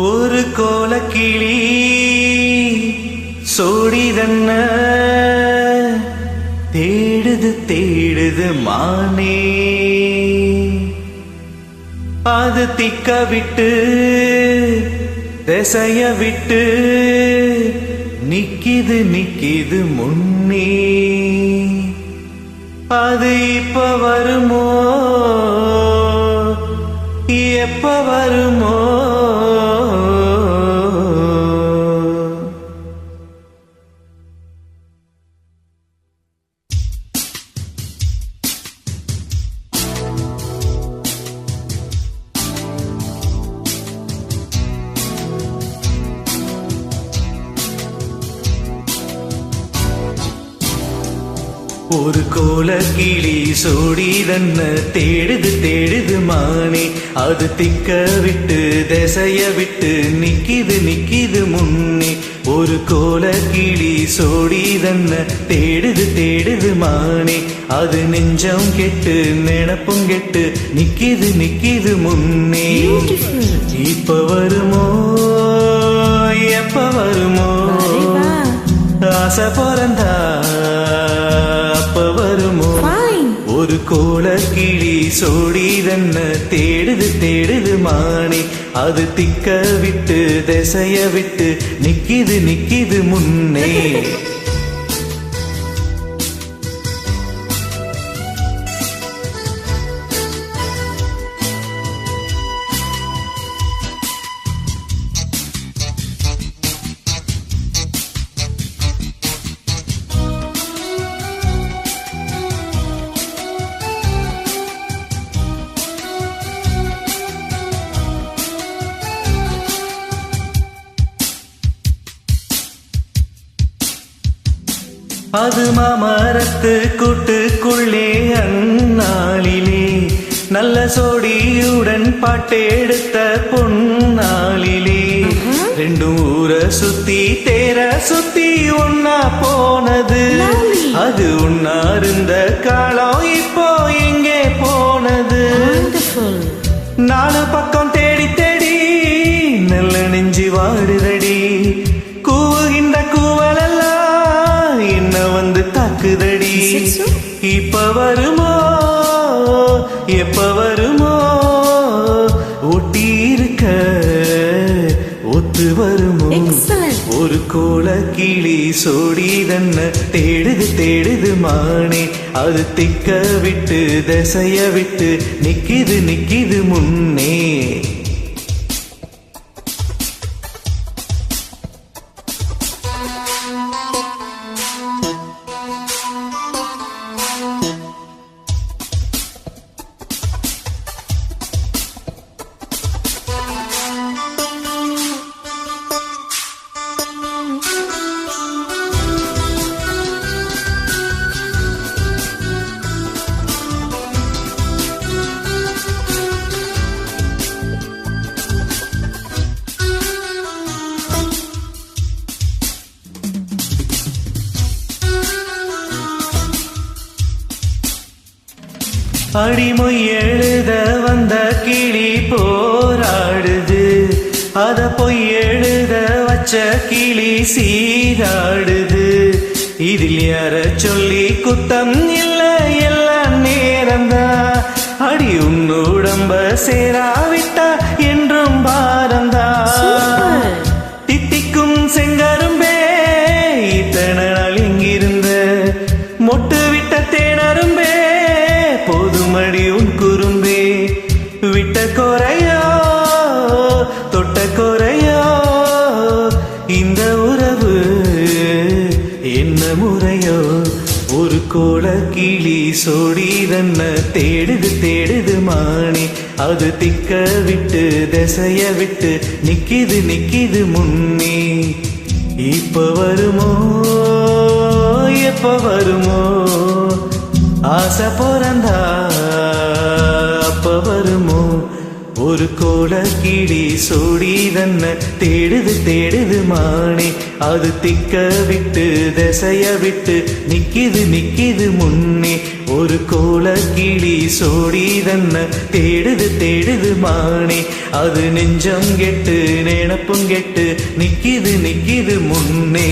ஒரு கோலக்கிளி சோடிதன்ன தேடுது தேடுது மானே, அது திக்க விட்டு திசைய விட்டு நிக்கிது நிக்கிது முன்னே. அது இப்ப வருமோ எப்ப வருமோ? ஒரு கோலக்கிளி சோடிதன்ன தேடுது தேடுது மானே, அது திக்க விட்டு திசைய விட்டு நிக்கிது நிக்கிது முன்னே. ஒரு கோலக்கிளி சோடிதன்ன தேடுது தேடுது மானே, அது நெஞ்சம் கெட்டு நினப்பும் கெட்டு நிக்கிது நிக்கிது முன்னே. இப்ப வருமோ எப்ப வருமோ? ஆசை பிறந்தா அப்ப வருமோ? ஒரு கோலக்கிளி சோடிதன்ன தேடுது தேடுது மானே, அது திக்க விட்டு திசைய விட்டு நிக்கிது நிக்கிது முன்னே. அது மாமரத்து கூட்டுக்குள்ளே அந்நாளிலே நல்ல சோடியுடன் பாட்டெடுத்த பொன்னாளிலே, ரெண்டும் ஊரை சுத்தி தேர சுத்தி ஒன்னா போனது. அது ஒன்னா இருந்த காலம் இப்போ எங்கே போனது? நாலு பக்கம் தேடி தேடி நல்ல நெஞ்சு வாடுதடி, கூவுகின்ற கூவலெல்லாம் என்ன வந்து தாக்குதடி. இப்ப வருமோ எப்ப வருமோ? ஒட்டி இருக்க ஒத்து வருமோ? ஒரு கோலக்கிளி சோடிதன்ன தேடுது தேடுது மானே, அது திக்க விட்டு திசைய விட்டு நிக்கிது நிக்கிது முன்னே. அடிமொய் எழுத வந்த கிளி போராடுது, அத பொய் எழுத வச்ச கிளி சீராடுது. இதில் யார சொல்லி குத்தம் இல்ல எல்லாம் நேரந்தா, அடி உன்னுடம்ப சேராவிட்டா என்றும் பாரந்தா. தித்திக்கும் செங்கரும்பே இத்தனை நாள் இங்கிருந்த மொட்டு விட்ட தேனரும்பே, போதுமடி உன் குறும்பே. விட்ட குறையோ தொட்ட குறையோ இந்த உறவு என்ன முறையோ? ஒரு கோலக்கிளி சோடிதன்ன தேடுது தேடுது மானே, அது திக்க விட்டு திசைய விட்டு நிக்கிது நிக்கிது முன்னே. இப்ப வருமோ எப்ப வருமோ? ஆசை பிறந்தா அப்ப வருமோ? ஒரு கோல கிளி சோடி தன்ன தேடுது தேடுது மானே, அது திக்க விட்டு திசைய விட்டு நிக்கிது நிக்கிது முன்னே. ஒரு கோல கிளி சோடி தன்ன தேடுது தேடுது மானே, அது நெஞ்சம் கெட்டு நினப்பும் கெட்டு நிக்கிது நிக்கிது முன்னே.